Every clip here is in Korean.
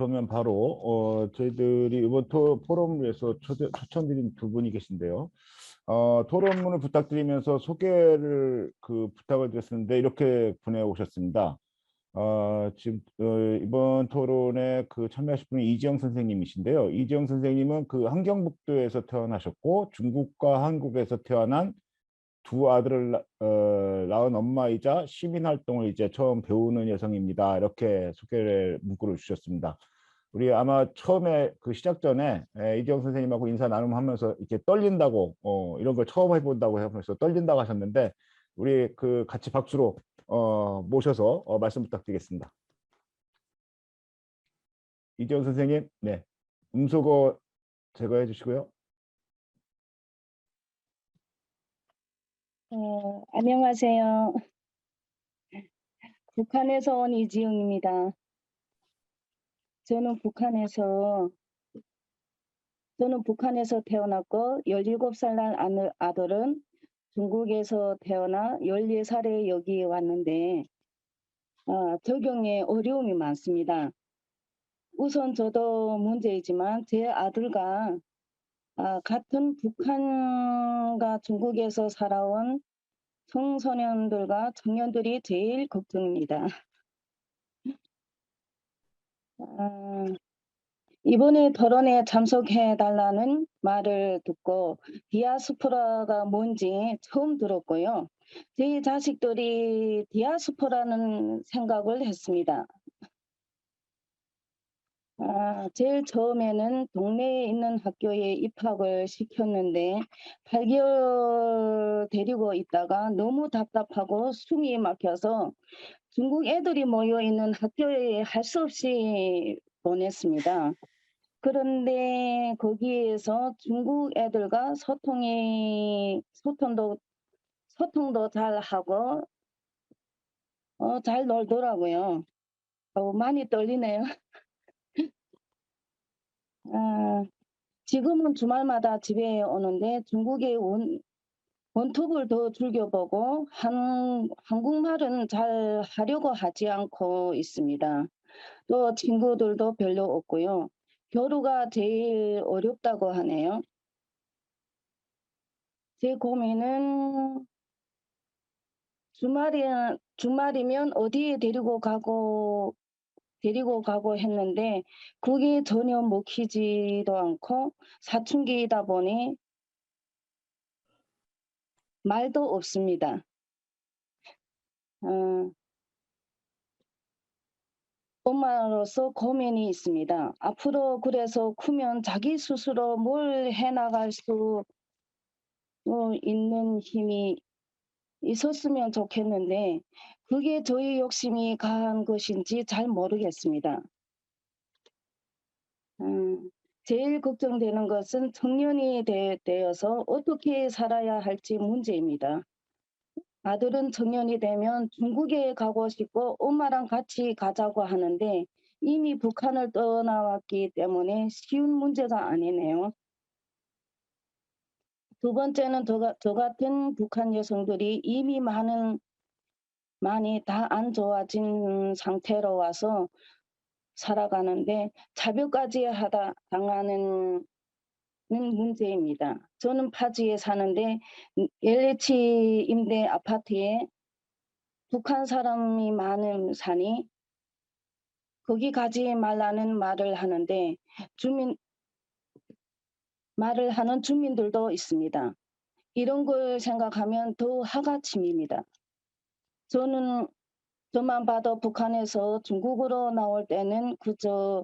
그러면 바로 저희들이 이번 포럼을 위해서 초청드린 두 분이 계신데요. 토론문을 부탁드리면서 소개를 부탁을 드렸었는데 이렇게 보내오셨습니다. 지금 이번 토론에 참여하실 분은 이지영 선생님이신데요. 이지영 선생님은 함경북도에서 태어나셨고 중국과 한국에서 태어난 두 아들을 낳은 엄마이자 시민활동을 이제 처음 배우는 여성입니다. 이렇게 소개를 문구를 주셨습니다. 우리 아마 처음에 시작 전에 이지영 선생님하고 인사 나눔하면서 이렇게 떨린다고 이런 걸 처음 해본다고 하면서 떨린다고 하셨는데 우리 같이 박수로 모셔서 말씀 부탁드리겠습니다. 이지영 선생님, 네, 음소거 제거해 주시고요. 안녕하세요. 북한에서 온 이지영입니다. 저는 북한에서 태어났고 17살 난 아들은 중국에서 태어나 14살에 여기 왔는데 적용에 어려움이 많습니다. 우선 저도 문제이지만 제 아들과 같은 북한과 중국에서 살아온 청소년들과 청년들이 제일 걱정입니다. 이번에 토론에 참석해달라는 말을 듣고 디아스포라가 뭔지 처음 들었고요. 제 자식들이 디아스포라는 생각을 했습니다. 제일 처음에는 동네에 있는 학교에 입학을 시켰는데 8개월 데리고 있다가 너무 답답하고 숨이 막혀서 중국 애들이 모여 있는 학교에 할 수 없이 보냈습니다. 그런데 거기에서 중국 애들과 소통도 잘 하고 잘 놀더라고요. 많이 떨리네요. 지금은 주말마다 집에 오는데 중국의 원톱을 더 즐겨보고 한국말은 잘 하려고 하지 않고 있습니다. 또 친구들도 별로 없고요. 교류가 제일 어렵다고 하네요. 제 고민은 주말이면 어디에 데리고 가고 했는데 그게 전혀 먹히지도 않고 사춘기이다 보니 말도 없습니다. 엄마로서 고민이 있습니다. 앞으로 그래서 크면 자기 스스로 뭘 해나갈 수 있는 힘이 있었으면 좋겠는데 그게 저희 욕심이 강한 것인지 잘 모르겠습니다. 제일 걱정되는 것은 청년이 되어서 어떻게 살아야 할지 문제입니다. 아들은 청년이 되면 중국에 가고 싶고 엄마랑 같이 가자고 하는데 이미 북한을 떠나왔기 때문에 쉬운 문제가 아니네요. 두 번째는 저 같은 북한 여성들이 이미 많이 다 안 좋아진 상태로 와서 살아가는데 차별까지 당하는 문제입니다. 저는 파주에 사는데 LH 임대 아파트에 북한 사람이 많은 사니 거기 가지 말라는 말을 하는데 말을 하는 주민들도 있습니다. 이런 걸 생각하면 더 화가 치밉니다. 저만 봐도 북한에서 중국으로 나올 때는 그저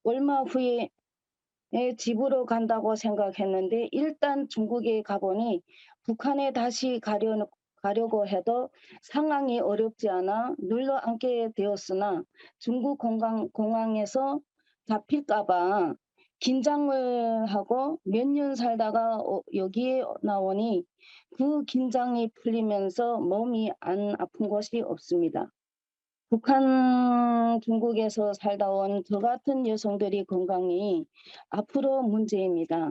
얼마 후에 집으로 간다고 생각했는데 일단 중국에 가보니 북한에 다시 가려고 해도 상황이 어렵지 않아 눌러앉게 되었으나 중국 공항에서 잡힐까봐 긴장을 하고 몇 년 살다가 여기에 나오니 그 긴장이 풀리면서 몸이 안 아픈 것이 없습니다. 북한, 중국에서 살다 온 저 같은 여성들이 건강이 앞으로 문제입니다.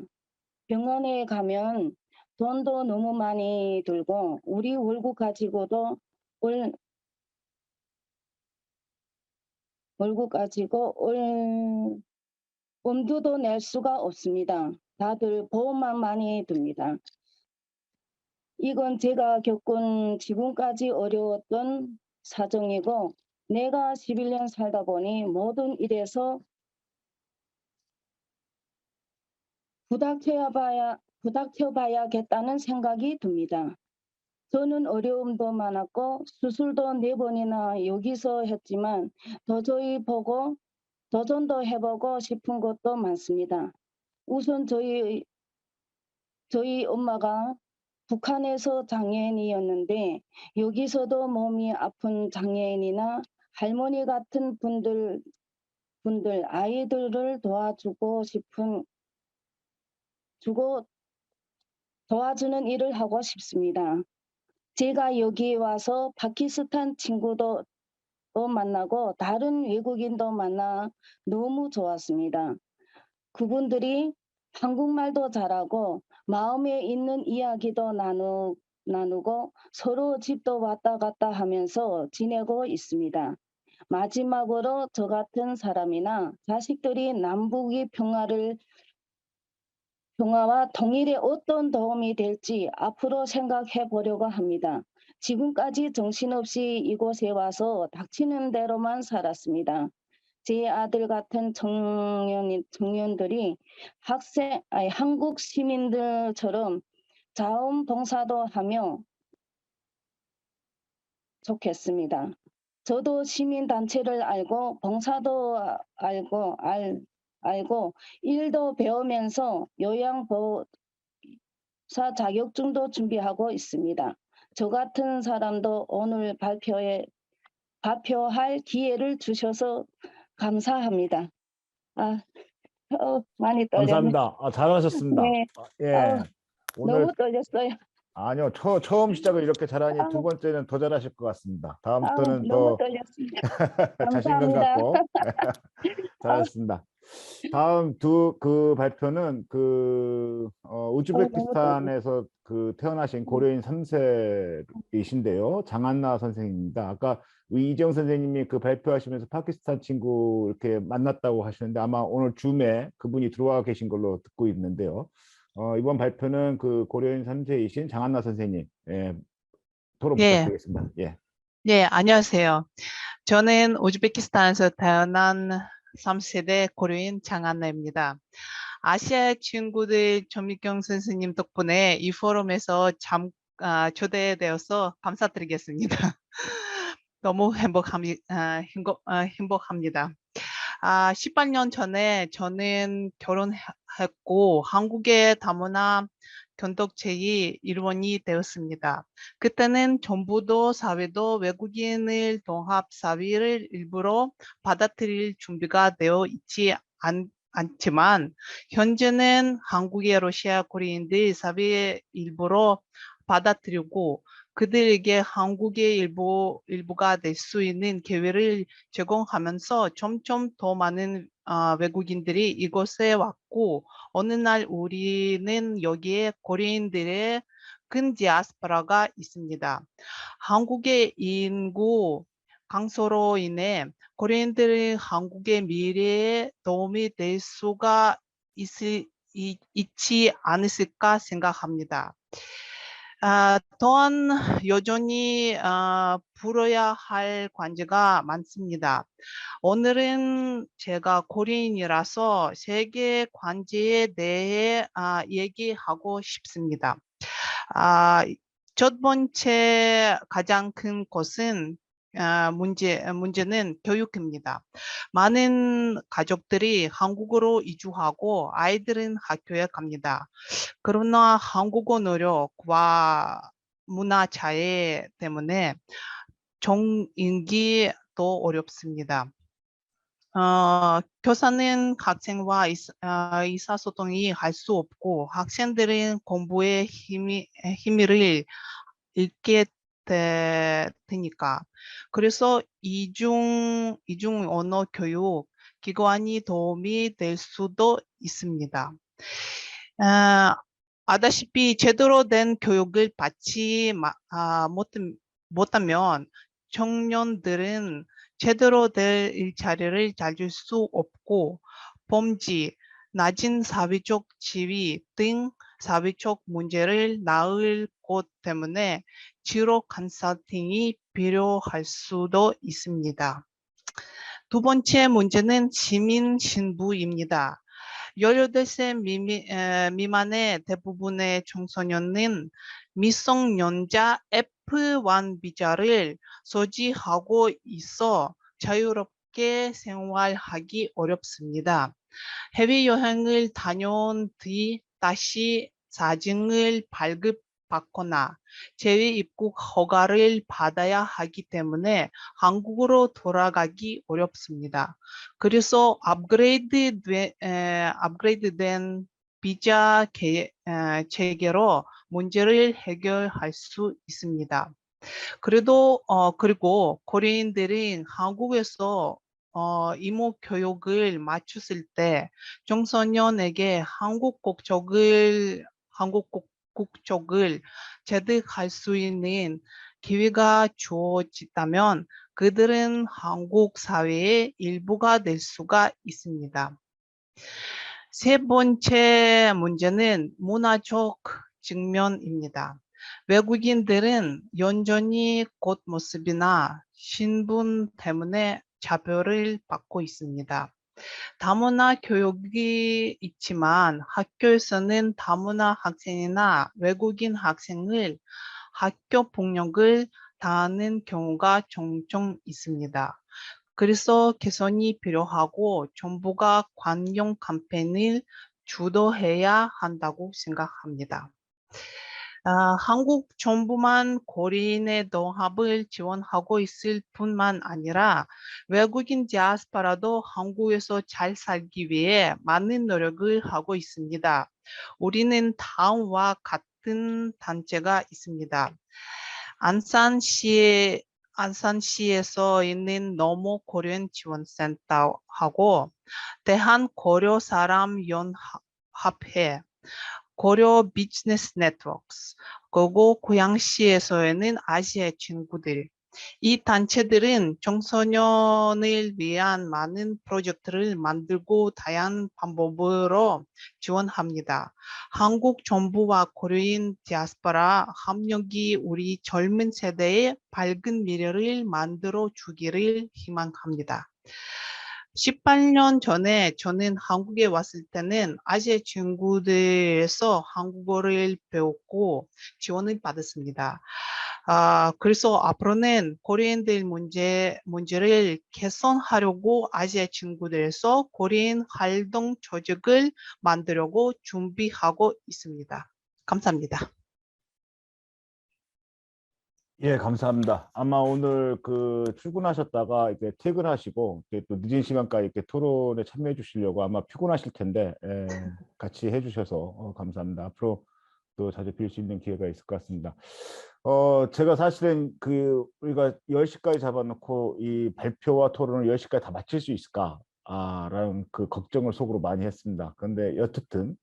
병원에 가면 돈도 너무 많이 들고 우리 월급 가지고도 월급 가지고 엄두도 낼 수가 없습니다. 다들 보험만 많이 듭니다. 이건 제가 겪은 지금까지 어려웠던 사정이고 내가 11년 살다 보니 모든 일에서 부닥쳐봐야겠다는 생각이 듭니다. 저는 어려움도 많았고 수술도 4번이나 여기서 했지만 도저히 보고 도전도 해보고 싶은 것도 많습니다. 우선 저희 엄마가 북한에서 장애인이었는데 여기서도 몸이 아픈 장애인이나 할머니 같은 분들 아이들을 도와주는 일을 하고 싶습니다. 제가 여기 와서 파키스탄 친구도 만나고 다른 외국인도 만나 너무 좋았습니다. 그분들이 한국말도 잘하고 마음에 있는 이야기도 나누고 서로 집도 왔다 갔다 하면서 지내고 있습니다. 마지막으로 저 같은 사람이나 자식들이 남북의 평화와 통일에 어떤 도움이 될지 앞으로 생각해 보려고 합니다. 지금까지 정신없이 이곳에 와서 닥치는 대로만 살았습니다. 제 아들 같은 청년들이 한국 시민들처럼 자원봉사도 하며 좋겠습니다. 저도 시민단체를 알고 봉사도 알고 일도 배우면서 요양보호사 자격증도 준비하고 있습니다. 저 같은 사람도 오늘 발표할 기회를 주셔서 감사합니다. 많이 떨렸네. 감사합니다. 잘하셨습니다. 네. 예. 오늘 너무 떨렸어요. 아니요, 처음 시작을 이렇게 잘하니 두 아우, 번째는 더 잘하실 것 같습니다. 다음부터는 너무 더 떨렸습니다. 자신감 감사합니다. 갖고 아우, 잘하셨습니다. 다음 그 발표는 너무 떨려. 우즈베키스탄에서 태어나신 고려인 3세이신데요. 장한나 선생님입니다. 아까 이재용 선생님이 그 발표하시면서 파키스탄 친구 이렇게 만났다고 하시는데 아마 오늘 줌에 그분이 들어와 계신 걸로 듣고 있는데요. 이번 발표는 그 고려인 3세이신 장한나 선생님 토론 예, 부탁드리겠습니다. 예. 네, 안녕하세요. 저는 우즈베키스탄에서 태어난 3세대 고려인 장한나입니다. 아시아 친구들 전미경 선생님 덕분에 이 포럼에서 초대되어서 감사드리겠습니다. 너무 행복합니다. 18년 전에 저는 결혼했고 한국의 다문화 견독체의 일원이 되었습니다. 그때는 정부도 사회도 외국인을 통합 사회를 일부러 받아들일 준비가 되어 있지 않지만 현재는 한국의 러시아 코리안들 사회의 일부러 받아들이고 그들에게 한국의 일부가 될 수 있는 기회를 제공하면서 점점 더 많은 외국인들이 이곳에 왔고 어느 날 우리는 여기에 코리안들의 큰 디아스포라가 있습니다. 한국의 인구 강소로 인해 코리안들이 한국의 미래에 도움이 될 수가 있지 않았을까 생각합니다. 또한 여전히 풀어야 할 관계가 많습니다. 오늘은 제가 고린이라서 세계 관계에 대해 얘기하고 싶습니다. 첫 번째 가장 큰 것은 문제는 교육입니다. 많은 가족들이 한국으로 이주하고 아이들은 학교에 갑니다. 그러나 한국어 노력과 문화 차이 때문에 정인기도 어렵습니다. 교사는 학생과 의사소통이 할 수 없고 학생들은 공부에 힘을 잃게 되니까. 그래서 이중 언어 교육 기관이 도움이 될 수도 있습니다. 아다시피 제대로 된 교육을 받지 못하면 청년들은 제대로 될 일자리를 찾을 수 없고 범죄, 낮은 사회적 지위 등 사회적 문제를 낳을 것 때문에 진로 컨설팅이 필요할 수도 있습니다. 두 번째 문제는 시민 신분입니다. 18세 미만의 대부분의 청소년은 미성년자 F1 비자를 소지하고 있어 자유롭게 생활하기 어렵습니다. 해외여행을 다녀온 뒤 다시 사증을 발급받거나 재외입국 허가를 받아야 하기 때문에 한국으로 돌아가기 어렵습니다. 그래서 업그레이드된 비자 체계로 문제를 해결할 수 있습니다. 그리고 코리안들은 한국에서 이모 교육을 마쳤을 때 청소년에게 한국 국적을 취득할 수 있는 기회가 주어진다면 그들은 한국 사회의 일부가 될 수가 있습니다. 세 번째 문제는 문화적 측면입니다. 외국인들은 여전히 겉모습이나 신분 때문에 차별을 받고 있습니다. 다문화 교육이 있지만 학교에서는 다문화 학생이나 외국인 학생을 학교 폭력을 당하는 경우가 종종 있습니다. 그래서 개선이 필요하고 정부가 관용 캠페인을 주도해야 한다고 생각합니다. 한국 정부만 고리인의 농합을 지원하고 있을 뿐만 아니라 외국인 디아스포라도 한국에서 잘 살기 위해 많은 노력을 하고 있습니다. 우리는 다음과 같은 단체가 있습니다. 안산시에서 있는 노모 고려인 지원센터하고 대한고려사람연합회, 고려 비즈니스 네트워크스, 그리고 고양시에서는 아시아의 친구들. 이 단체들은 청소년을 위한 많은 프로젝트를 만들고 다양한 방법으로 지원합니다. 한국 정부와 코리안 디아스포라 협력이 우리 젊은 세대의 밝은 미래를 만들어 주기를 희망합니다. 18년 전에 저는 한국에 왔을 때는 아시아 친구들에서 한국어를 배웠고 지원을 받았습니다. 그래서 앞으로는 코리안들 문제를 개선하려고 아시아 친구들에서 코리안 활동 조직을 만들려고 준비하고 있습니다. 감사합니다. 예, 감사합니다. 아마 오늘 출근하셨다가 이렇게 퇴근하시고 이렇게 또 늦은 시간까지 이렇게 토론에 참여해 주시려고 아마 피곤하실 텐데 같이 해주셔서 감사합니다. 앞으로 또 자주 뵐 수 있는 기회가 있을 것 같습니다. 제가 사실은 우리가 10시까지 잡아놓고 이 발표와 토론을 10시까지 다 마칠 수 있을까? 라는 걱정을 속으로 많이 했습니다. 그런데 여튼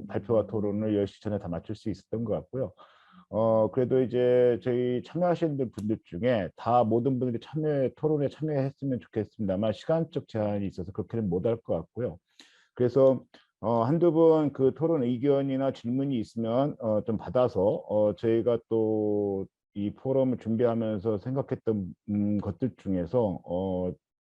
발표와 토론을 10시 전에 다 마칠 수 있었던 것 같고요. 그래도 이제 저희 참여하시는 분들 중에 모든 분들이 토론에 참여했으면 좋겠습니다만 시간적 제한이 있어서 그렇게는 못할 것 같고요. 그래서 한두 분 토론 의견이나 질문이 있으면 좀 받아서 저희가 또 이 포럼을 준비하면서 생각했던 것들 중에서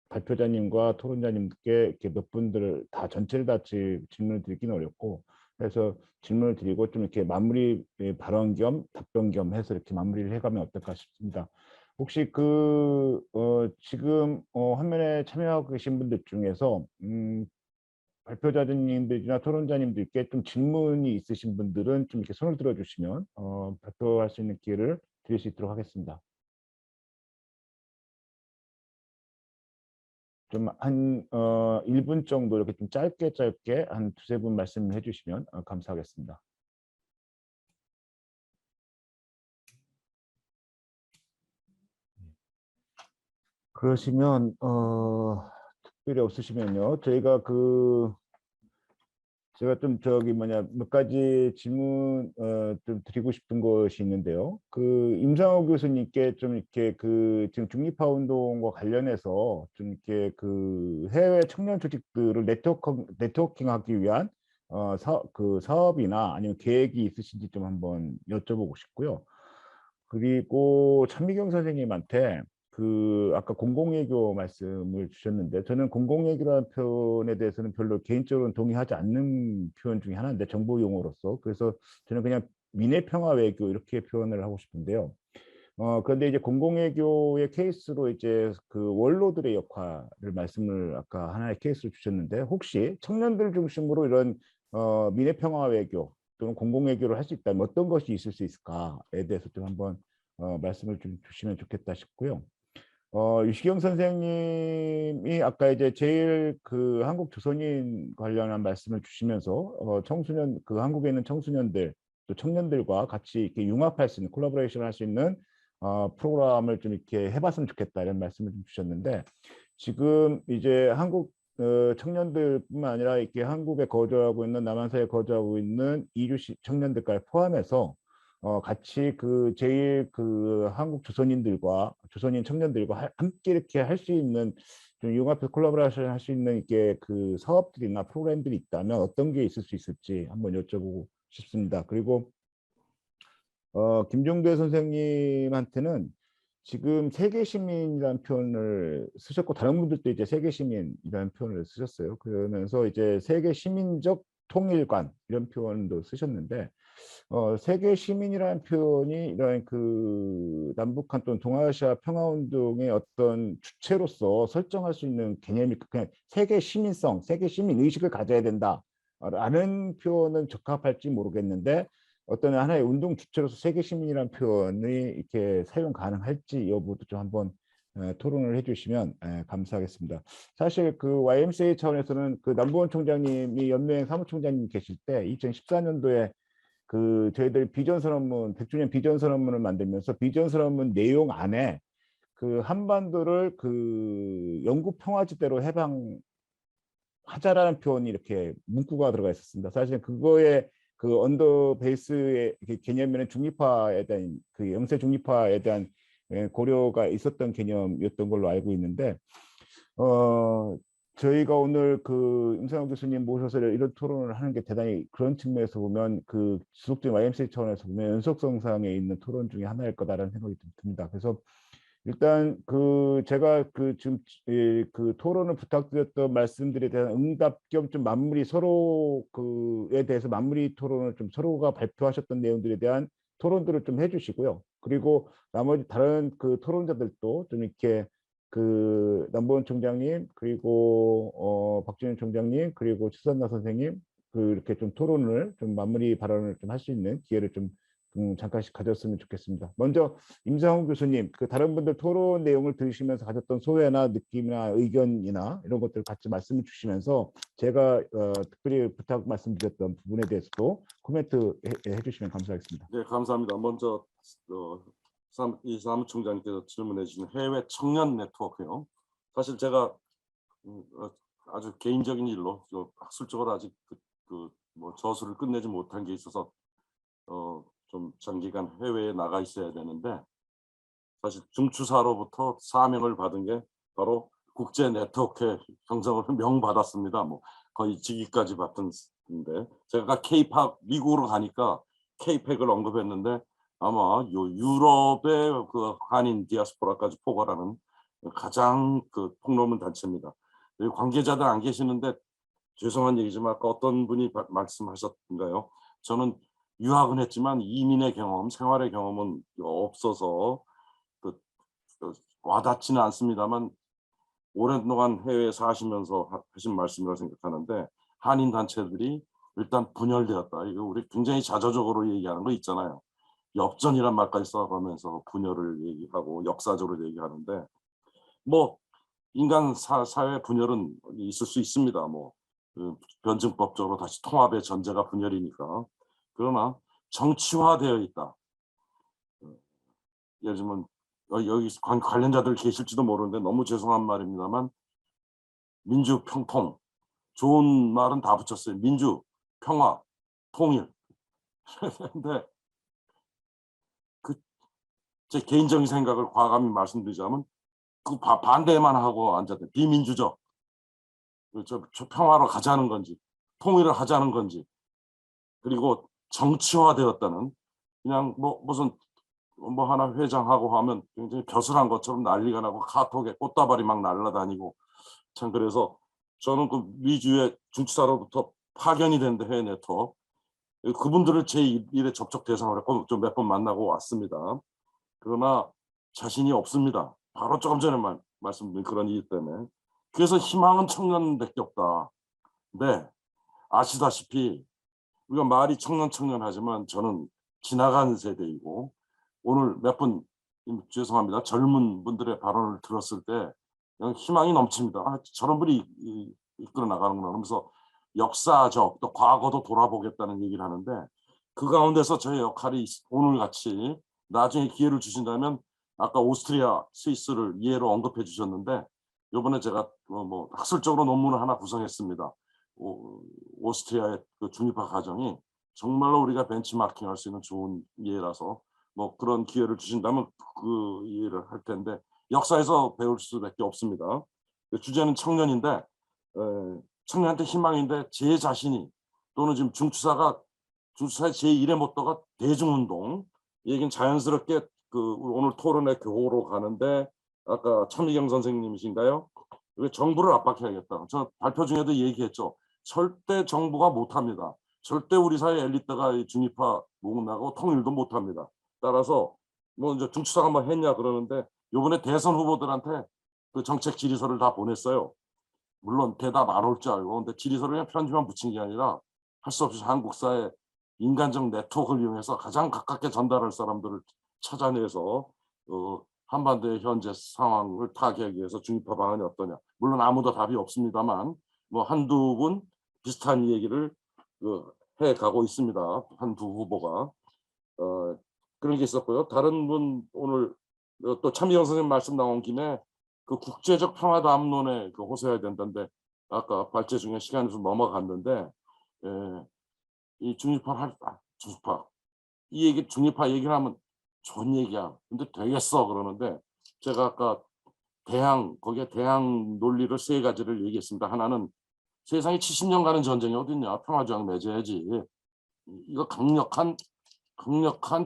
발표자님과 토론자님께 이렇게 몇 분들을 전체를 다 질문을 드리기는 어렵고 그래서 질문을 드리고 좀 이렇게 마무리 발언 겸 답변 겸 해서 이렇게 마무리를 해가면 어떨까 싶습니다. 혹시 지금 화면에 참여하고 계신 분들 중에서 발표자님들이나 토론자님들께 좀 질문이 있으신 분들은 좀 이렇게 손을 들어주시면 발표할 수 있는 기회를 드릴 수 있도록 하겠습니다. 좀 한 1분 정도 이렇게 좀 짧게 한 두세 분 말씀해 주시면 감사하겠습니다. 그러시면 특별히 없으시면요. 저희가 제가 좀 몇 가지 질문 좀 드리고 싶은 것이 있는데요. 그 임상호 교수님께 좀 이렇게 그 지금 중립화 운동과 관련해서 좀 이렇게 그 해외 청년 조직들을 네트워킹하기 위한 그 사업이나 아니면 계획이 있으신지 좀 한번 여쭤보고 싶고요. 그리고 찬미경 선생님한테 그 아까 공공외교 말씀을 주셨는데, 저는 공공외교라는 표현에 대해서는 별로 개인적으로는 동의하지 않는 표현 중에 하나인데, 정보 용어로서. 그래서 저는 그냥 민해평화 외교 이렇게 표현을 하고 싶은데요. 그런데 이제 공공외교의 케이스로 이제 그 원로들의 역할을 말씀을 아까 하나의 케이스로 주셨는데, 혹시 청년들 중심으로 이런 민해평화 외교 또는 공공외교를 할 수 있다면 어떤 것이 있을 수 있을까에 대해서 좀 한번 말씀을 좀 주시면 좋겠다 싶고요. 유시경 선생님이 아까 이제 제일 그 한국 조선인 관련한 말씀을 주시면서 청소년 그 한국에 있는 청소년들 또 청년들과 같이 이렇게 융합할 수 있는 콜라보레이션 할 수 있는 프로그램을 좀 이렇게 해봤으면 좋겠다 이런 말씀을 좀 주셨는데, 지금 이제 한국 청년들뿐만 아니라 이렇게 한국에 거주하고 있는 남한사에 거주하고 있는 이주 청년들까지 포함해서 같이 그 제일 그 한국 조선인들과 조선인 청년들과 함께 이렇게 할 수 있는 좀 융합해서 콜라보레이션 할 수 있는 이게 그 사업들이나 프로그램들이 있다면 어떤 게 있을 수 있을지 한번 여쭤보고 싶습니다. 그리고 김종대 선생님한테는 지금 세계 시민이라는 표현을 쓰셨고, 다른 분들도 이제 세계 시민이라는 표현을 쓰셨어요. 그러면서 이제 세계 시민적 통일관 이런 표현도 쓰셨는데, 세계 시민이라는 표현이 이런 그 남북한 또는 동아시아 평화운동의 어떤 주체로서 설정할 수 있는 개념이 그냥 세계 시민성, 세계 시민 의식을 가져야 된다라는 표현은 적합할지 모르겠는데, 어떤 하나의 운동 주체로서 세계 시민이라는 표현이 이렇게 사용 가능할지 여부도 좀 한번 토론을 해주시면 감사하겠습니다. 사실 그 YMCA 차원에서는 그 남부원 총장님이 연맹 사무총장님 계실 때 2014년도에 그 저희들 비전 선언문 100주년 비전 선언문을 만들면서 비전 선언문 내용 안에 그 한반도를 그 영구 평화지대로 해방하자라는 표현이 이렇게 문구가 들어가 있었습니다. 사실 그거에 그 언더 베이스의 개념에는 중립화에 대한 그 영세 중립화에 대한 고려가 있었던 개념이었던 걸로 알고 있는데, 저희가 오늘 그 임상혁 교수님 모셔서 이런 토론을 하는 게 대단히 그런 측면에서 보면 그 지속적인 YMCA 차원에서 보면 연속성상에 있는 토론 중에 하나일 거다라는 생각이 좀 듭니다. 그래서 일단 그 제가 그 지금 그 토론을 부탁드렸던 말씀들에 대한 응답 겸 좀 마무리 서로 그에 대해서 마무리 토론을 좀 서로가 발표하셨던 내용들에 대한 토론들을 좀 해주시고요. 그리고 나머지 다른 그 토론자들도 좀 이렇게 그 남보원 총장님 그리고 박준현 총장님 그리고 추선나 선생님 그 이렇게 좀 토론을 좀 마무리 발언을 좀 할 수 있는 기회를 좀 잠깐씩 가졌으면 좋겠습니다. 먼저 임상훈 교수님, 그 다른 분들 토론 내용을 들으시면서 가졌던 소회나 느낌이나 의견이나 이런 것들 같이 말씀을 주시면서 제가 특별히 부탁 말씀드렸던 부분에 대해서도 코멘트 해주시면 감사하겠습니다. 네, 감사합니다. 먼저 이 사무총장님께서 질문해 주신 해외 청년 네트워크요. 사실 제가 아주 개인적인 일로 학술적으로 아직 뭐 저술을 끝내지 못한 게 있어서 좀 장기간 해외에 나가 있어야 되는데, 사실 중추사로부터 사명을 받은 게 바로 국제 네트워크 형성을 명받았습니다. 뭐 거의 직위까지 받던데, 제가 K-팝 미국으로 가니까 K-팩을 언급했는데 아마 유럽의 그 한인 디아스포라까지 포괄하는 가장 그 폭넓은 단체입니다. 관계자들 안 계시는데 죄송한 얘기지만 아까 어떤 분이 말씀하셨던가요? 저는 유학은 했지만 이민의 경험, 생활의 경험은 없어서 와닿지는 않습니다만 오랫동안 해외에 사시면서 하신 말씀이라고 생각하는데, 한인 단체들이 일단 분열되었다. 이거 우리 굉장히 자조적으로 얘기하는 거 있잖아요. 엽전이란 말까지 써가면서 분열을 얘기하고 역사적으로 얘기하는데, 뭐 인간 사회 분열은 있을 수 있습니다. 뭐 변증법적으로 다시 통합의 전제가 분열이니까. 그러나 정치화되어 있다. 예를 들면 여기 관련자들 계실지도 모르는데 너무 죄송한 말입니다만 민주 평통, 좋은 말은 다 붙였어요. 민주, 평화, 통일. 근데 그 제 개인적인 생각을 과감히 말씀드리자면 그 반대만 하고 앉았대. 비민주적. 저 평화로 가자는 건지, 통일을 하자는 건지, 그리고 정치화되었다는, 그냥 무슨 뭐 하나 회장하고 하면 굉장히 벼슬한 것처럼 난리가 나고 카톡에 꽃다발이 막 날아다니고, 참 그래서 저는 그 미주의 중추사로부터 파견이 된 해외 네트워크, 그분들을 제 일에 접촉 대상으로 했고 좀 몇 번 만나고 왔습니다. 그러나 자신이 없습니다. 바로 조금 전에 말씀드린 그런 이유 때문에. 그래서 희망은 청년밖에 없다. 네, 아시다시피 우리가 말이 청년 하지만 저는 지나간 세대이고, 오늘 몇 분 죄송합니다. 젊은 분들의 발언을 들었을 때 그냥 희망이 넘칩니다. 저런 분이 이끌어 나가는구나. 그러면서 역사적 또 과거도 돌아보겠다는 얘기를 하는데, 그 가운데서 저의 역할이 오늘 같이 나중에 기회를 주신다면, 아까 오스트리아, 스위스를 예로 언급해 주셨는데, 이번에 제가 뭐 학술적으로 논문을 하나 구성했습니다. 오스트리아의 그 중립화 과정이 정말로 우리가 벤치마킹할 수 있는 좋은 예라서 뭐 그런 기회를 주신다면 그 이해를 할 텐데, 역사에서 배울 수밖에 없습니다. 주제는 청년인데, 청년한테 희망인데, 제 자신이 또는 지금 중추사의 제1의 모토가 대중운동, 이 얘기는 자연스럽게 그 오늘 토론의 교호로 가는데, 아까 차미경 선생님이신가요? 정부를 압박해야겠다. 저 발표 중에도 얘기했죠. 절대 정부가 못합니다. 절대 우리 사회 엘리트가 중립화 목나고 통일도 못합니다. 따라서 뭐 이제 중추사가 뭐 했냐 그러는데, 이번에 대선 후보들한테 그 정책 질의서를 다 보냈어요. 물론 대답 안 올 줄 알고. 근데 질의서를 그냥 편지만 붙인 게 아니라 할 수 없이 한국 사회 인간적 네트워크를 이용해서 가장 가깝게 전달할 사람들을 찾아내서 한반도의 현재 상황을 타개하기 위해서 중립화 방안이 어떠냐. 물론 아무도 답이 없습니다만 뭐 한두 분 비슷한 얘기를 해가고 있습니다. 한두 후보가. 그런 게 있었고요. 다른 분 오늘 또 차미경 선생님 말씀 나온 김에 그 국제적 평화 담론에 호소해야 된다는데, 아까 발제 중에 시간이 좀 넘어갔는데, 이 중립화 이 얘기 중립화 얘기를 하면 좋은 얘기야. 근데 되겠어 그러는데, 제가 아까 거기에 대항 논리를 세 가지를 얘기했습니다. 하나는 세상에 70년 가는 전쟁이 어딨냐, 평화조약 맺어야지. 이거 강력한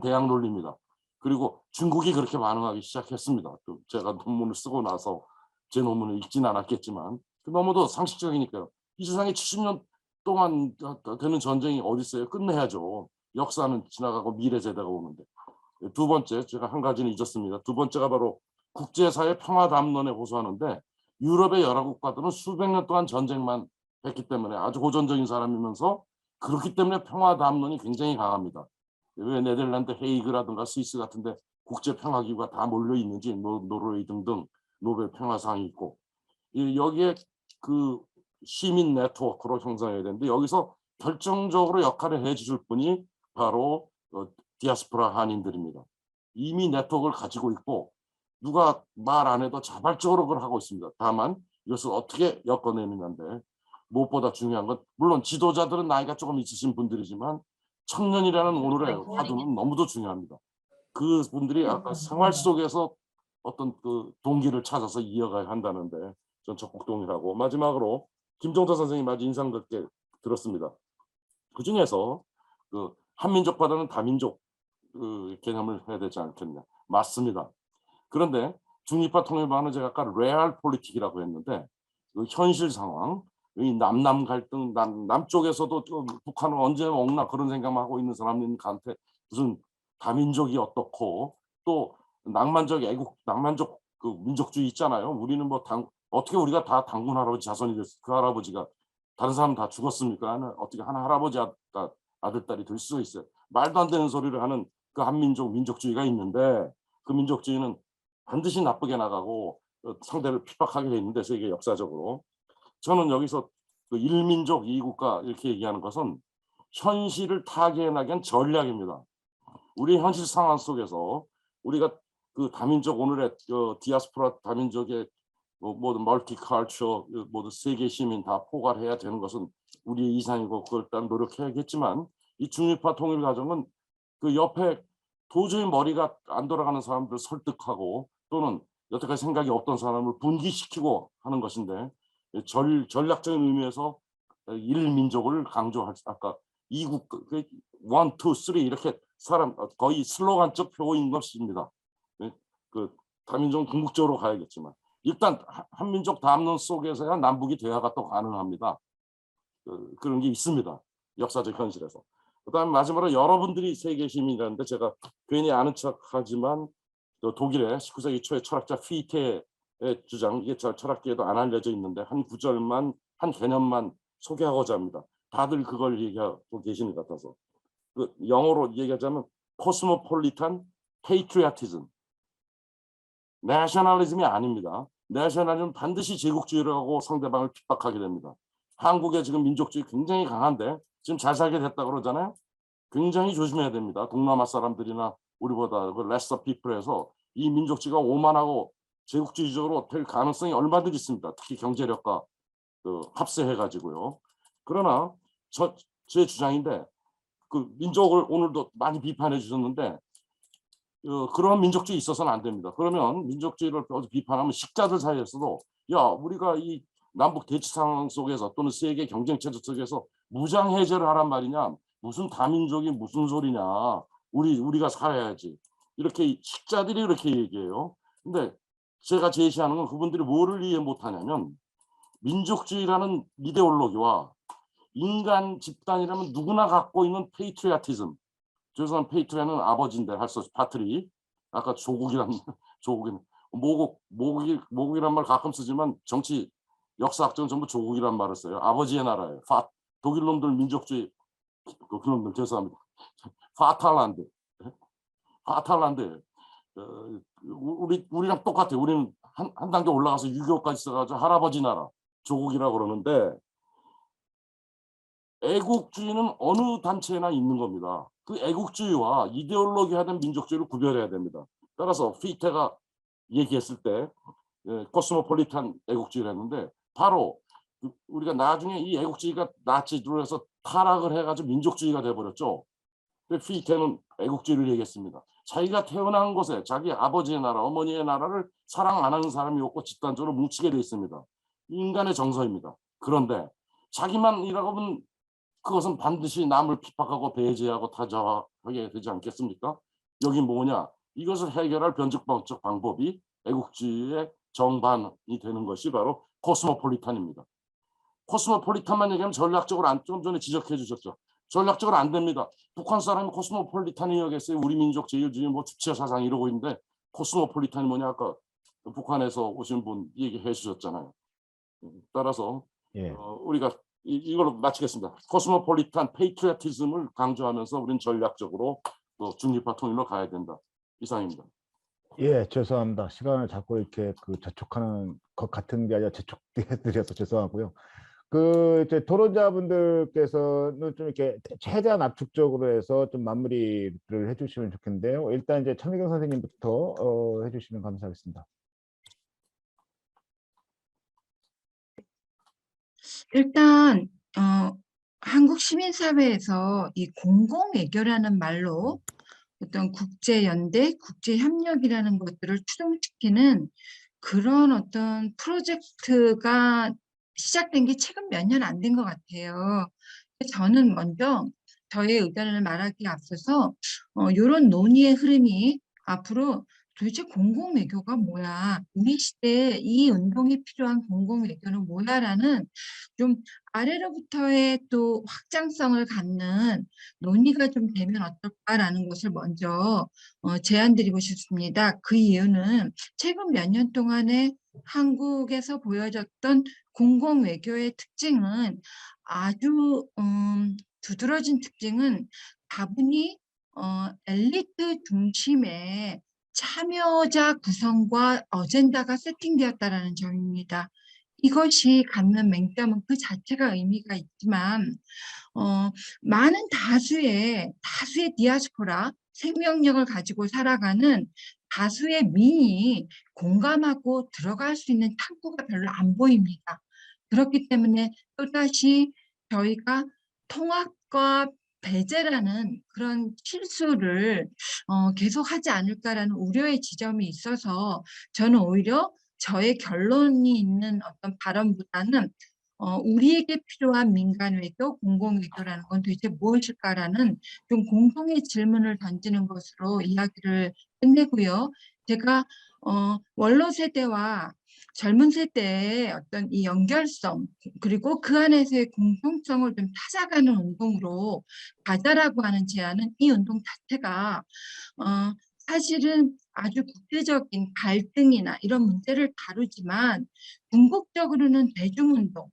대항 논리입니다. 그리고 중국이 그렇게 반응하기 시작했습니다. 제가 논문을 쓰고 나서 제 논문을 읽진 않았겠지만 너무도 상식적이니까요. 이 세상에 70년 동안 되는 전쟁이 어디 있어요? 끝내야죠. 역사는 지나가고 미래 세대가 오는데. 두 번째, 제가 한 가지는 잊었습니다. 두 번째가 바로 국제사회 평화 담론에 호소하는데, 유럽의 여러 국가들은 수백 년 동안 전쟁만 했기 때문에 아주 고전적인 사람이면서 그렇기 때문에 평화 담론이 굉장히 강합니다. 왜 네덜란드 헤이그라든가 스위스 같은데 국제평화기구가 다 몰려 있는지, 노르웨이 등등 노벨 평화상이 있고, 여기에 그 시민 네트워크로 형성해야 되는데, 여기서 결정적으로 역할을 해주실 분이 바로 디아스포라 한인들입니다. 이미 네트워크를 가지고 있고 누가 말 안 해도 자발적으로 그걸 하고 있습니다. 다만 이것을 어떻게 엮어내느냐인데, 무엇보다 중요한 건 물론 지도자들은 나이가 조금 있으신 분들이지만 청년이라는 오늘의 화두는 너무도 중요합니다. 그 분들이 아까 생활 속에서 어떤 그 동기를 찾아서 이어가야 한다는데, 전 적극 동의하고, 마지막으로 김종태 선생님 아주 인상 깊게 들었습니다. 그 중에서 그 한민족보다는 다민족 개념을 해야 되지 않겠냐. 맞습니다. 그런데 중립화 통일 방안은 제가 아까 레알 폴리틱이라고 했는데, 그 현실 상황, 이 남남 갈등, 남쪽에서도 북한은 언제 먹나 그런 생각만 하고 있는 사람들한테 무슨 다민족이 어떻고, 또 낭만적 그 민족주의 있잖아요. 우리는 뭐 어떻게 우리가 다 당군 할아버지 자손이 됐어? 그 할아버지가 다른 사람 다 죽었습니까? 어떻게 한 할아버지 아들 딸이 될 수 있어요? 말도 안 되는 소리를 하는 그 한민족 민족주의가 있는데, 그 민족주의는 반드시 나쁘게 나가고 상대를 핍박하게 돼 있는데, 세계 역사적으로. 저는 여기서 그 1민족 2국가 이렇게 얘기하는 것은 현실을 타개하기 위한 전략입니다. 우리 현실 상황 속에서 우리가 그 다민족, 오늘의 디아스포라 다민족의 모든 멀티컬처, 모든 세계 시민 다 포괄해야 되는 것은 우리의 이상이고 그걸 일단 노력해야겠지만 이 중립화 통일 과정은 그 옆에 도저히 머리가 안 돌아가는 사람들 설득하고 또는 여태까지 생각이 없던 사람을 분기시키고 하는 것인데 전략적인 의미에서 일민족을 강조할 아까 이국 1, 2, 3 이렇게 사람 거의 슬로건적 표어인 것입니다. 그 다민족 궁극적으로 가야겠지만 일단 한민족 담론 속에서야 남북이 대화가 또 가능합니다. 그런 게 있습니다. 역사적 현실에서. 그다음 마지막으로 여러분들이 세계 시민이라는데 제가 괜히 아는 척하지만 독일의 19세기 초의 철학자 피테의 주장 이게 철학계에도 안 알려져 있는데 한 구절만 한 개념만 소개하고자 합니다. 다들 그걸 얘기하고 계시는 것 같아서 그 영어로 얘기하자면 코스모폴리탄 페이트리어티즘 내셔널리즘이 아닙니다. 내셔널리즘은 반드시 제국주의라고 상대방을 핍박하게 됩니다. 한국에 지금 민족주의 굉장히 강한데 지금 잘 살게 됐다 그러잖아요. 굉장히 조심해야 됩니다. 동남아 사람들이나 우리보다 그 레서 피플에서 이 민족주의가 오만하고 제국주의적으로 될 가능성이 얼마든지 있습니다. 특히 경제력과 그 합세해가지고요. 그러나 제 주장인데 그 민족을 오늘도 많이 비판해 주셨는데 그런 민족주의 있어서는 안 됩니다. 그러면 민족주의를 비판하면 식자들 사이에서도 야 우리가 이 남북 대치 상황 속에서 또는 세계 경쟁 체제 속에서 무장 해제를 하란 말이냐 무슨 다민족이 무슨 소리냐 우리가 살아야지 이렇게 식자들이 이렇게 얘기해요. 근데 제가 제시하는 건 그분들이 뭐를 이해 못하냐면 민족주의라는 이데올로기와 인간 집단이라면 누구나 갖고 있는 페이트리어티즘 죄송한 페이트리어는 아버지인데 할 수 없이 파트리 아까 조국이란 조국인 모국이란 말 가끔 쓰지만 정치 역사학적은 전부 조국이란 말을 써요. 아버지의 나라예요. 독일 놈들 민족주의 그놈들 죄송합니다. 파탈란드 우리랑 똑같아요. 우리는 한 단계 올라가서 유교까지 써가지고 할아버지 나라 조국이라고 그러는데 애국주의는 어느 단체나 있는 겁니다. 그 애국주의와 이데올로기화된 민족주의를 구별해야 됩니다. 따라서 피테가 얘기했을 때 코스모폴리탄 애국주의를 했는데 바로 우리가 나중에 이 애국주의가 나치로 해서 타락을 해가지고 민족주의가 돼버렸죠. 피테는 애국주의를 얘기했습니다. 자기가 태어난 곳에 자기 아버지의 나라, 어머니의 나라를 사랑 안 하는 사람이 없고 집단적으로 뭉치게 돼 있습니다. 인간의 정서입니다. 그런데 자기만 이라고 하면 그것은 반드시 남을 핍박하고 배제하고 타자하게 되지 않겠습니까? 여기 뭐냐? 이것을 해결할 변칙적 방법이 애국주의의 정반이 되는 것이 바로 코스모폴리탄입니다. 코스모폴리탄만 얘기하면 전략적으로 좀 전에 지적해 주셨죠. 전략적으로 안 됩니다. 북한 사람이 코스모폴리탄이겠어요. 우리 민족 제일주의 뭐 주체 사상 이러고 있는데 코스모폴리탄이 뭐냐 아까 북한에서 오신 분 얘기해 주셨잖아요. 따라서 예. 우리가 이걸로 마치겠습니다. 코스모폴리탄 페이트리어티즘을 강조하면서 우리는 전략적으로 또 중립화 통일로 가야 된다. 이상입니다. 예, 죄송합니다. 시간을 자꾸 이렇게 재촉하는 것 같은 게 아니라 재촉해드려서 죄송하고요. 이제 토론자분들께서는 좀 이렇게 최대한 압축적으로 해서 좀 마무리를 해주시면 좋겠는데요. 일단 이제 천미경 선생님부터 해주시면 감사하겠습니다. 일단 한국 시민사회에서 이 공공외교라는 말로 어떤 국제연대, 국제협력이라는 것들을 추동시키는 그런 어떤 프로젝트가 시작된 게 최근 몇 년 안 된 것 같아요. 저는 먼저 저의 의견을 말하기에 앞서서 이런 논의의 흐름이 앞으로 도대체 공공외교가 뭐야? 우리 시대에 이 운동이 필요한 공공외교는 뭐야라는 좀 아래로부터의 또 확장성을 갖는 논의가 좀 되면 어떨까라는 것을 먼저 제안드리고 싶습니다. 그 이유는 최근 몇 년 동안에 한국에서 보여졌던 공공외교의 특징은 아주 두드러진 특징은 다분히 엘리트 중심의 참여자 구성과 어젠다가 세팅되었다라는 점입니다. 이것이 갖는 맹점은 그 자체가 의미가 있지만 많은 다수의 디아스포라 생명력을 가지고 살아가는 다수의 민이 공감하고 들어갈 수 있는 탐구가 별로 안 보입니다. 그렇기 때문에 또다시 저희가 통합과 배제라는 그런 실수를 계속하지 않을까라는 우려의 지점이 있어서 저는 오히려 저의 결론이 있는 어떤 발언보다는 우리에게 필요한 민간외교, 공공외교라는 건 도대체 무엇일까라는 좀 공통의 질문을 던지는 것으로 이야기를 끝내고요. 제가 원로 세대와 젊은 세대의 어떤 이 연결성 그리고 그 안에서의 공통성을 좀 찾아가는 운동으로 가자라고 하는 제안은 이 운동 자체가 사실은 아주 국제적인 갈등이나 이런 문제를 다루지만 궁극적으로는 대중운동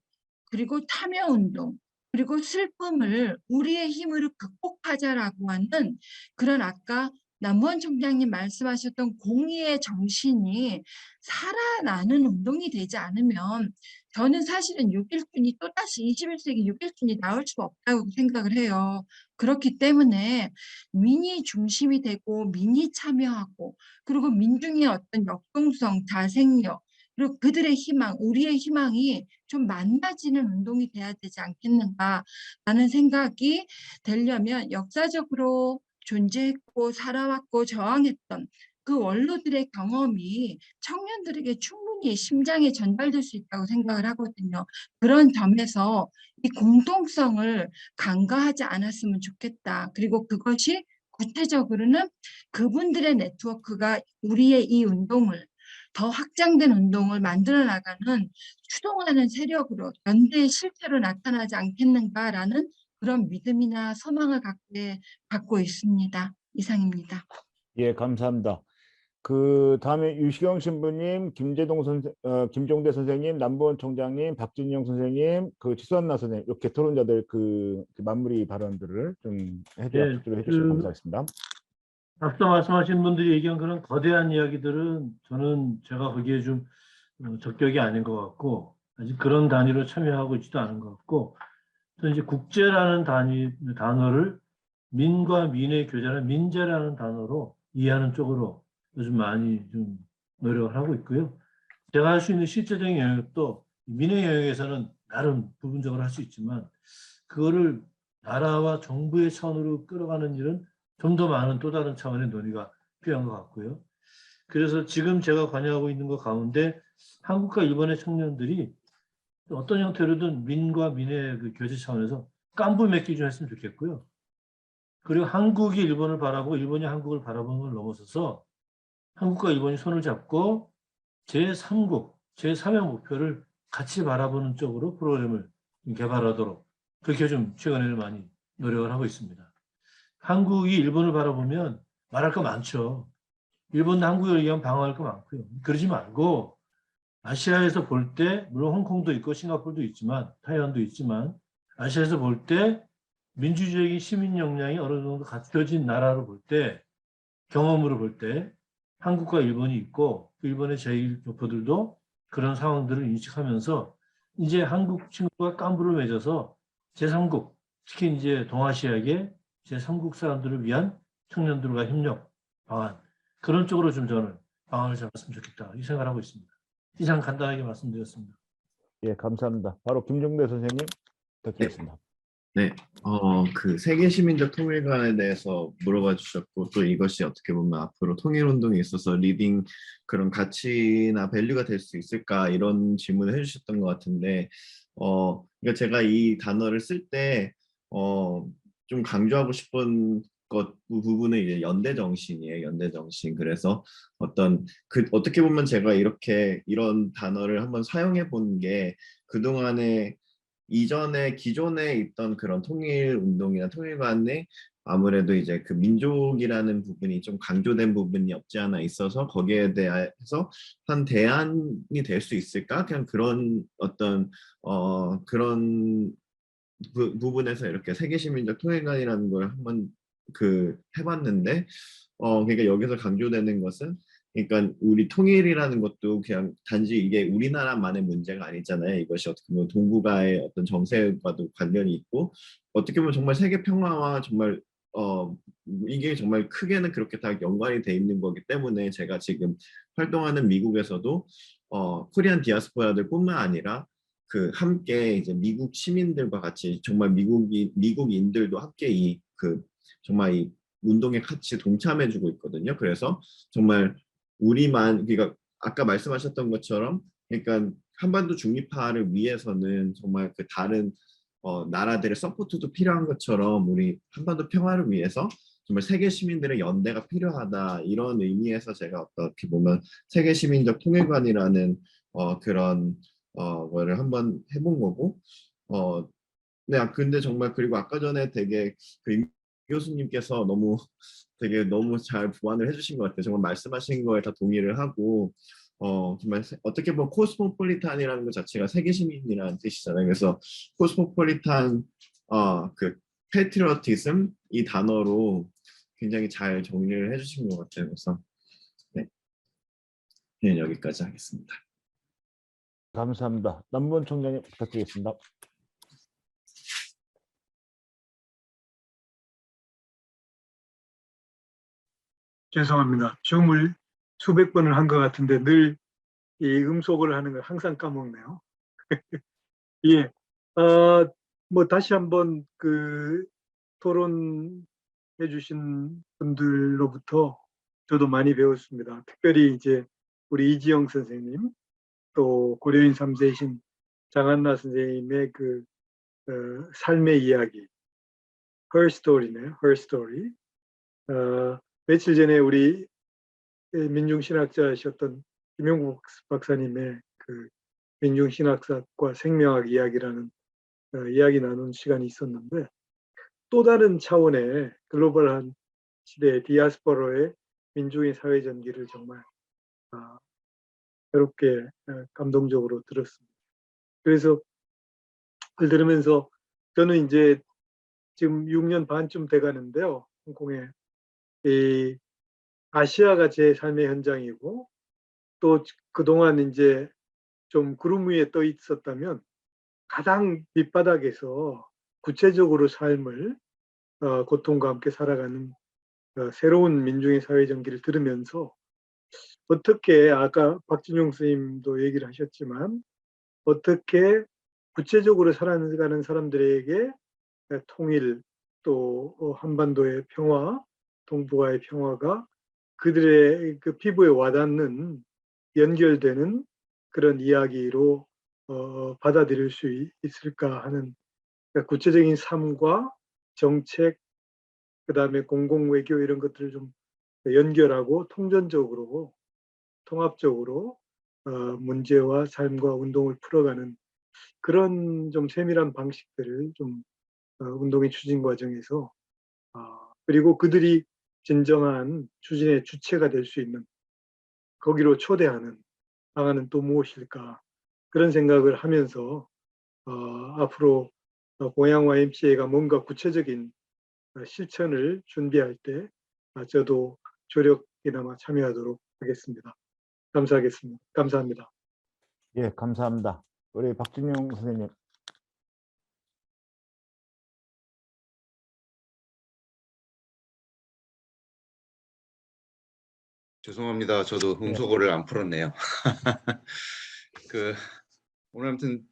그리고 참여운동 그리고 슬픔을 우리의 힘으로 극복하자라고 하는 그런 아까 남원 총장님 말씀하셨던 공의의 정신이 살아나는 운동이 되지 않으면 저는 사실은 6.1준이 또다시 21세기 6.1준이 나올 수가 없다고 생각을 해요. 그렇기 때문에 민이 중심이 되고 민이 참여하고 그리고 민중의 어떤 역동성, 자생력 그리고 그들의 희망, 우리의 희망이 좀 만나지는 운동이 돼야 되지 않겠는가라는 생각이 되려면 역사적으로 존재했고 살아왔고 저항했던 그 원로들의 경험이 청년들에게 충분히 심장에 전달될 수 있다고 생각을 하거든요. 그런 점에서 이 공동성을 간과하지 않았으면 좋겠다. 그리고 그것이 구체적으로는 그분들의 네트워크가 우리의 이 운동을 더 확장된 운동을 만들어 나가는 추동하는 세력으로 연대의 실체로 나타나지 않겠는가라는 그런 믿음이나 소망을 갖고 있습니다. 이상입니다. 예, 감사합니다. 그 다음에 유시경 신부님, 김종대 선생님, 남보원 총장님, 박진영 선생님, 그 치수한나 선생님 이렇게 토론자들 그 마무리 발언들을 좀 예, 해주시면 감사하겠습니다. 앞서 말씀하신 분들이 얘기한 그런 거대한 이야기들은 저는 제가 거기에 좀 적격이 아닌 것 같고 아직 그런 단위로 참여하고 있지도 않은 것 같고 저는 이제 국제라는 단어를 민과 민의 교제라는 민제라는 단어로 이해하는 쪽으로 요즘 많이 좀 노력을 하고 있고요. 제가 할 수 있는 실제적인 영역도 민의 영역에서는 나름 부분적으로 할 수 있지만 그거를 나라와 정부의 차원으로 끌어가는 일은 좀 더 많은 또 다른 차원의 논의가 필요한 것 같고요. 그래서 지금 제가 관여하고 있는 것 가운데 한국과 일본의 청년들이 어떤 형태로든 민과 민의 그 교제 차원에서 깐부 맺기 좀 했으면 좋겠고요. 그리고 한국이 일본을 바라보고 일본이 한국을 바라보는 걸 넘어서서 한국과 일본이 손을 잡고 제3국, 제3의 목표를 같이 바라보는 쪽으로 프로그램을 개발하도록 그렇게 좀 최근에는 많이 노력을 하고 있습니다. 한국이 일본을 바라보면 말할 거 많죠. 일본도 한국을 얘기하면 방어할 거 많고요. 그러지 말고 아시아에서 볼 때 물론 홍콩도 있고 싱가포르도 있지만 타이완도 있지만 아시아에서 볼 때 민주주의적인 시민 역량이 어느 정도 갖춰진 나라로 볼 때 경험으로 볼 때 한국과 일본이 있고 일본의 제1교포들도 그런 상황들을 인식하면서 이제 한국 친구가 깐부를 맺어서 제3국 특히 이제 동아시아계 제3국 사람들을 위한 청년들과 협력 방안 그런 쪽으로 좀 저는 방안을 잡았으면 좋겠다 이 생각을 하고 있습니다. 이상 간단하게 말씀드렸습니다. 예, 감사합니다. 바로 김종대 선생님 부탁드리겠습니다. 네, 그 세계 시민적 통일관에 대해서 물어봐 주셨고 또 이것이 어떻게 보면 앞으로 통일운동에 있어서 리딩 그런 가치나 밸류가 될 수 있을까 이런 질문을 해주셨던 것 같은데 그러니까 제가 이 단어를 쓸 때 좀 강조하고 싶은 부분은 이제 연대 정신이에요. 연대 정신. 그래서 어떻게 보면 제가 이런 단어를 한번 사용해 본 게 그동안에 기존에 있던 그런 통일 운동이나 통일관에 아무래도 이제 그 민족이라는 부분이 좀 강조된 부분이 없지 않아 있어서 거기에 대해서 한 대안이 될 수 있을까? 그냥 그런 어떤 그런 부분에서 이렇게 세계시민적 통일관이라는 걸 한번 해봤는데 그러니까 여기서 강조되는 것은 그러니까 우리 통일이라는 것도 그냥 단지 이게 우리나라만의 문제가 아니잖아요. 이것이 어떻게 보면 동북아의 어떤 정세와도 관련이 있고 어떻게 보면 정말 세계 평화와 정말 이게 정말 크게는 그렇게 다 연관이 돼 있는 거기 때문에 제가 지금 활동하는 미국에서도 코리안 디아스포라들 뿐만 아니라 그 함께 이제 미국 시민들과 같이 정말 미국인들도 함께 이 그 정말 이 운동에 같이 동참해주고 있거든요. 그래서 정말 우리만 그러니까 아까 말씀하셨던 것처럼 그러니까 한반도 중립화를 위해서는 정말 그 다른 나라들의 서포트도 필요한 것처럼 우리 한반도 평화를 위해서 정말 세계 시민들의 연대가 필요하다 이런 의미에서 제가 어떻게 보면 세계 시민적 통일관이라는 그런 거를 한번 해본 거고 네, 근데 정말 그리고 아까 전에 되게 그 임 교수님께서 너무 잘 보완을 해주신 것 같아요. 정말 말씀하신 거에 다 동의를 하고 정말 어떻게 보면 코스모폴리탄이라는 것 자체가 세계 시민이라는 뜻이잖아요. 그래서 코스모폴리탄 그 패트리어티즘 이 단어로 굉장히 잘 정리를 해주신 것 같아요. 그래서 네, 그냥 여기까지 하겠습니다. 감사합니다. 남문 총장님 부탁드리겠습니다. 죄송합니다. 줌을 수백 번을 한 것 같은데 늘 이 음소거를 하는 걸 항상 까먹네요. 예, 뭐 다시 한번 그 토론해 주신 분들로부터 저도 많이 배웠습니다. 특별히 이제 우리 이지영 선생님 또 고려인 3세신 장한나 선생님의 그 삶의 이야기, her story네요. her story. 며칠 전에 우리 민중신학자이셨던 김용국 박사님의 그 민중신학사과 생명학 이야기라는 이야기 나눈 시간이 있었는데 또 다른 차원의 글로벌한 시대의 디아스포라의 민중의 사회 전기를 정말 새롭게 감동적으로 들었습니다. 그래서 그걸 들으면서 저는 이제 지금 6년 반쯤 돼가는데요. 홍콩에 이 아시아가 제 삶의 현장이고 또 그동안 이제 좀 구름 위에 떠 있었다면 가장 밑바닥에서 구체적으로 삶을 고통과 함께 살아가는 새로운 민중의 사회 전기를 들으면서 어떻게 아까 박진용 선생님도 얘기를 하셨지만 어떻게 구체적으로 살아가는 사람들에게 통일 또 한반도의 평화, 동북아의 평화가 그들의 그 피부에 와닿는 연결되는 그런 이야기로 받아들일 수 있을까 하는 구체적인 삶과 정책, 그다음에 공공외교 이런 것들을 좀 연결하고 통전적으로 통합적으로 문제와 삶과 운동을 풀어가는 그런 좀 세밀한 방식들을 좀 운동의 추진 과정에서 그리고 그들이 진정한 추진의 주체가 될 수 있는 거기로 초대하는 방안은 또 무엇일까 그런 생각을 하면서 앞으로 고양 YMCA가 뭔가 구체적인 실천을 준비할 때 저도 조력이나마 참여하도록 하겠습니다. 감사합니다. 예, 감사합니다. 우리 박진용 선생님. 죄송합니다. 저도 음소거를 안 풀었네요. 오늘 아무튼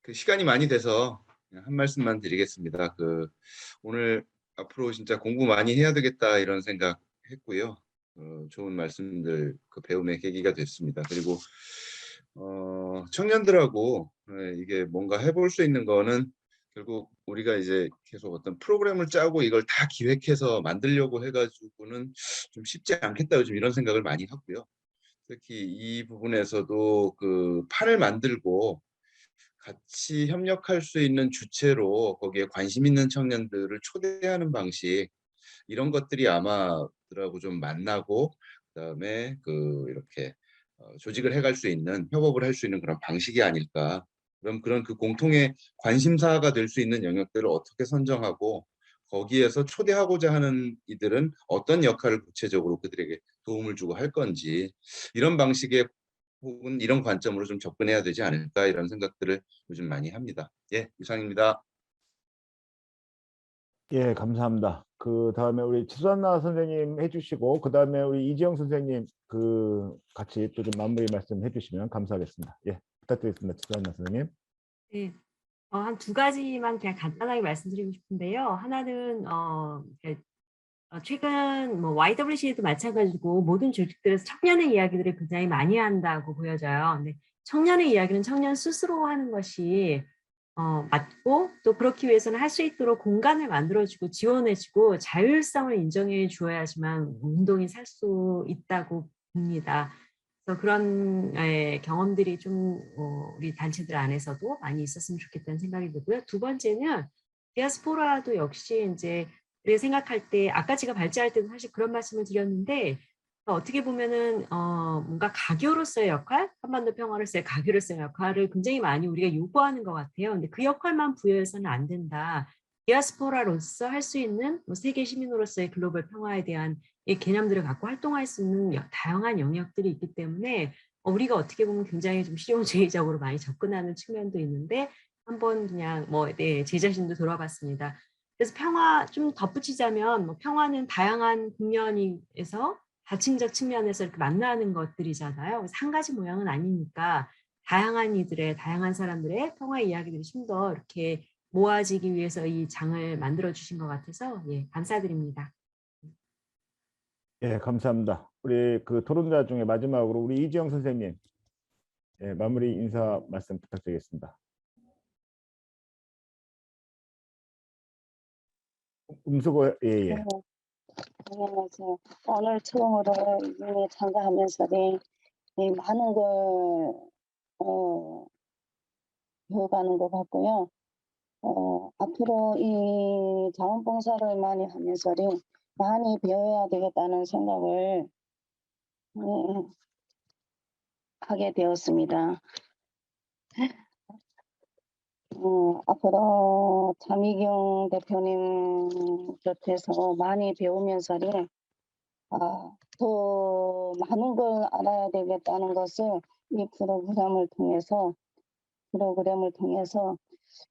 그 시간이 많이 돼서 그냥 한 말씀만 드리겠습니다. 오늘 앞으로 진짜 공부 많이 해야 되겠다 이런 생각 했고요. 좋은 말씀들 배움의 계기가 됐습니다. 그리고 청년들하고 이게 뭔가 해볼 수 있는 거는 결국 우리가 이제 계속 어떤 프로그램을 짜고 이걸 다 기획해서 만들려고 해가지고는 좀 쉽지 않겠다 요즘 이런 생각을 많이 하고요. 특히 이 부분에서도 그 판을 만들고 같이 협력할 수 있는 주체로 거기에 관심 있는 청년들을 초대하는 방식 이런 것들이 아마 그들하고 좀 만나고 그다음에 이렇게 조직을 해갈 수 있는 협업을 할 수 있는 그런 방식이 아닐까. 그럼 그런 그 공통의 관심사가 될 수 있는 영역들을 어떻게 선정하고 거기에서 초대하고자 하는 이들은 어떤 역할을 구체적으로 그들에게 도움을 주고 할 건지 이런 방식의 혹은 이런 관점으로 좀 접근해야 되지 않을까 이런 생각들을 요즘 많이 합니다. 예, 이상입니다. 예, 감사합니다. 그 다음에 우리 최수한나 선생님 해주시고 그 다음에 우리 이지영 선생님 같이 또 좀 마무리 말씀 해주시면 감사하겠습니다. 예, 부탁드리겠습니다. 최수한나 선생님. 네. 한 두 가지만 그냥 간단하게 말씀드리고 싶은데요. 하나는 최근 뭐 YWCA도 마찬가지고 모든 조직들에서 청년의 이야기들을 굉장히 많이 한다고 보여져요. 근데 청년의 이야기는 청년 스스로 하는 것이 맞고, 또 그렇기 위해서는 할 수 있도록 공간을 만들어주고 지원해주고 자율성을 인정해 주어야지만 운동이 살 수 있다고 봅니다. 그래서 그런 경험들이 좀 우리 단체들 안에서도 많이 있었으면 좋겠다는 생각이 들고요. 두 번째는 디아스포라도 역시 이제 우리가 생각할 때, 아까 제가 발제할 때도 사실 그런 말씀을 드렸는데, 어떻게 보면은 뭔가 가교로서의 역할, 한반도 평화로서의 가교로서의 역할을 굉장히 많이 우리가 요구하는 것 같아요. 근데 그 역할만 부여해서는 안 된다. 디아스포라로서 할 수 있는 세계 시민으로서의 글로벌 평화에 대한 이 개념들을 갖고 활동할 수 있는 다양한 영역들이 있기 때문에 우리가 어떻게 보면 굉장히 좀 실용주의적으로 많이 접근하는 측면도 있는데, 한번 그냥 제 자신도 돌아봤습니다. 그래서 평화 좀 덧붙이자면, 평화는 다양한 국면에서 다층적 측면에서 이렇게 만나는 것들이잖아요. 그래서 한 가지 모양은 아니니까 다양한 이들의, 다양한 사람들의 평화 이야기들이 좀 더 이렇게 모아지기 위해서 이 장을 만들어 주신 것 같아서 감사드립니다. 예, 감사합니다. 우리 그 토론자 중에 마지막으로 우리 이지영 선생님, 마무리 인사 말씀 부탁드리겠습니다. 음소거 예. 안녕하세요. 오늘 처음으로 이미 참가하면서 많은 걸 배워가는 것 같고요. 앞으로 이 자원봉사를 많이 하면서 많이 배워야 되겠다는 생각을 하게 되었습니다. 앞으로 차미경 대표님 곁에서 많이 배우면서 더 많은 걸 알아야 되겠다는 것을 이 프로그램을 통해서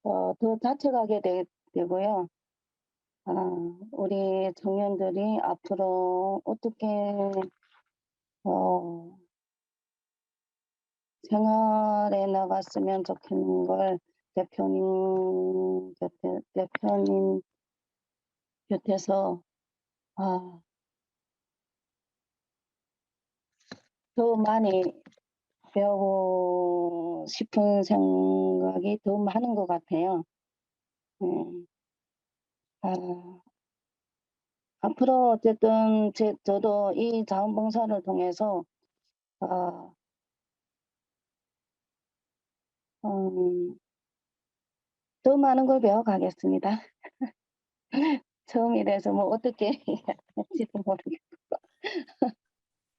더 자책하게 되고요. 우리 청년들이 앞으로 어떻게 생활해 나갔으면 좋겠는 걸 대표님 곁에서 더 많이 배우고 싶은 생각이 더 많은 것 같아요. 앞으로 어쨌든 저도 이 자원봉사를 통해서 더 많은 걸 배워가겠습니다. 처음이라서 어떻게 할지도 모르겠고.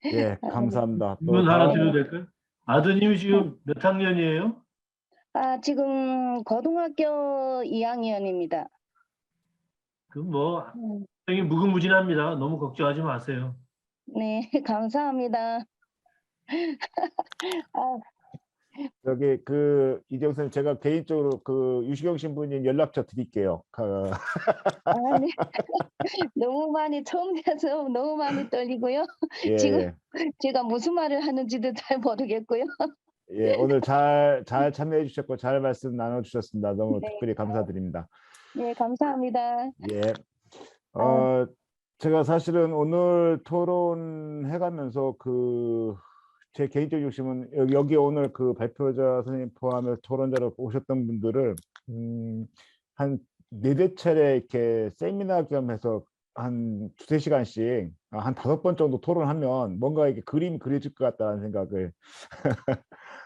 예, 감사합니다. 또 질문 하나 다음 드려도 될까요? 아드님이 지금 몇 학년이에요? 지금 고등학교 2학년입니다. 그럼 굉장히 무궁무진합니다. 너무 걱정하지 마세요. 네, 감사합니다. 저기 그 이재용 선생님, 제가 개인적으로 그 유시경 신부님 연락처 드릴게요. 네. 너무 많이 처음 뵈서 너무 많이 떨리고요. 예, 지금 제가 무슨 말을 하는지도 잘 모르겠고요. 예, 오늘 잘 참여해 주셨고 잘 말씀 나눠 주셨습니다. 너무 네. 특별히 감사드립니다. 네, 감사합니다. 예. 제가 사실은 오늘 토론해 가면서 제 개인적 욕심은 여기 오늘 그 발표자 선생님 포함해서 토론자로 오셨던 분들을 한 4대 차례 이렇게 세미나 겸 해서 한 2~3시간씩 한 5번 정도 토론하면 뭔가 이렇게 그림이 그려질 것 같다는 생각을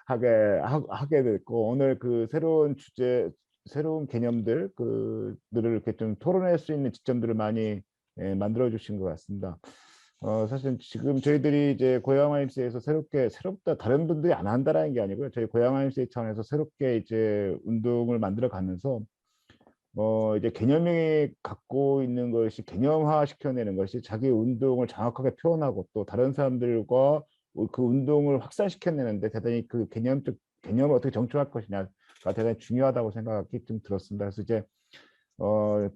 하게 됐고, 오늘 그 새로운 주제, 새로운 개념들 그들을 이렇게 좀 토론할 수 있는 지점들을 많이 만들어 주신 것 같습니다. 사실 지금 저희들이 이제 고양화임스에서 새롭다 다른 분들이 안 한다라는 게 아니고요. 저희 고양화임스 차원에서 새롭게 이제 운동을 만들어 가면서 이제 개념이 갖고 있는 것이 개념화 시켜내는 것이 자기 운동을 정확하게 표현하고 또 다른 사람들과 그 운동을 확산시켜내는데 대단히 그 개념을 어떻게 정립할 것이냐가 대단히 중요하다고 생각이 좀 들었습니다. 그래서 이제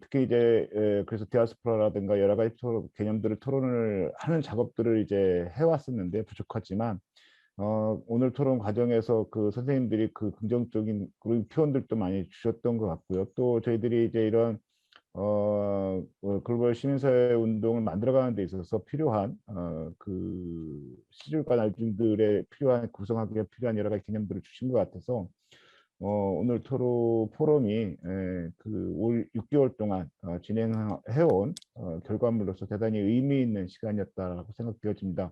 특히 이제 그래서 디아스포라라든가 여러 가지 개념들을 토론을 하는 작업들을 이제 해왔었는데 부족하지만 오늘 토론 과정에서 그 선생님들이 그 긍정적인 그런 표현들도 많이 주셨던 것 같고요. 또 저희들이 이제 이런 글로벌 시민사회 운동을 만들어가는 데 있어서 필요한 그 시줄과 날들에 필요한 구성하기에 필요한 여러 가지 개념들을 주신 것 같아서 오늘 토론 포럼이 올 6개월 동안 진행해온 결과물로서 대단히 의미 있는 시간이었다고 생각되어집니다.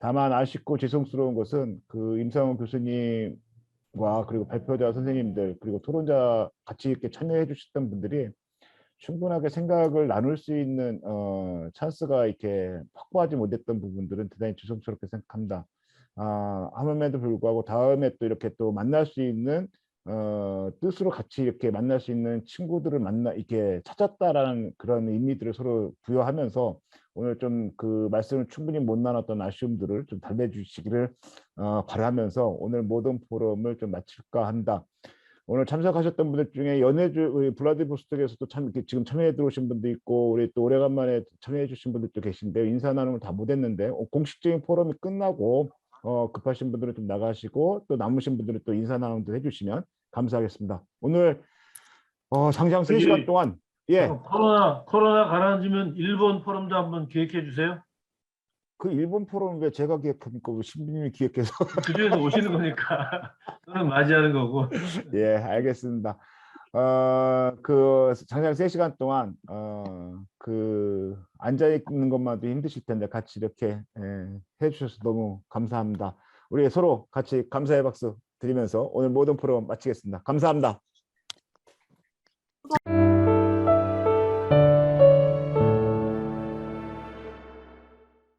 다만 아쉽고 죄송스러운 것은 그 임상훈 교수님과 그리고 발표자 선생님들 그리고 토론자 같이 이렇게 참여해 주셨던 분들이 충분하게 생각을 나눌 수 있는 찬스가 이렇게 확보하지 못했던 부분들은 대단히 죄송스럽게 생각합니다. 하물매도 불구하고 다음에 또 이렇게 또 만날 수 있는 뜻으로 같이 이렇게 만날 수 있는 친구들을 이렇게 찾았다라는 그런 의미들을 서로 부여하면서 오늘 좀 그 말씀을 충분히 못 나눴던 아쉬움들을 좀 달래주시기를 바라면서 오늘 모든 포럼을 좀 마칠까 한다. 오늘 참석하셨던 분들 중에 우리 블라디보스톡에서도 지금 참여해 들어오신 분도 있고 우리 또 오래간만에 참여해 주신 분들도 계신데 인사 나눔을 다 못했는데 공식적인 포럼이 끝나고 급하신 분들은 좀 나가시고 또 남으신 분들은 또 인사 나눔도 해주시면 감사하겠습니다. 오늘 장장 3시간 동안 코로나 가라앉으면 일본 포럼도 한번 기획해 주세요. 그 일본 포럼 왜 제가 기획합니까? 왜 신부님이 기획해서 그중에서 오시는 거니까 저는 맞이하는 거고. 예, 알겠습니다. 그 장장 3시간 동안 그 앉아 있는 것만도 힘드실 텐데 같이 이렇게 해주셔서 너무 감사합니다. 우리 서로 같이 감사의 박수 드리면서 오늘 모든 프로그램 마치겠습니다. 감사합니다.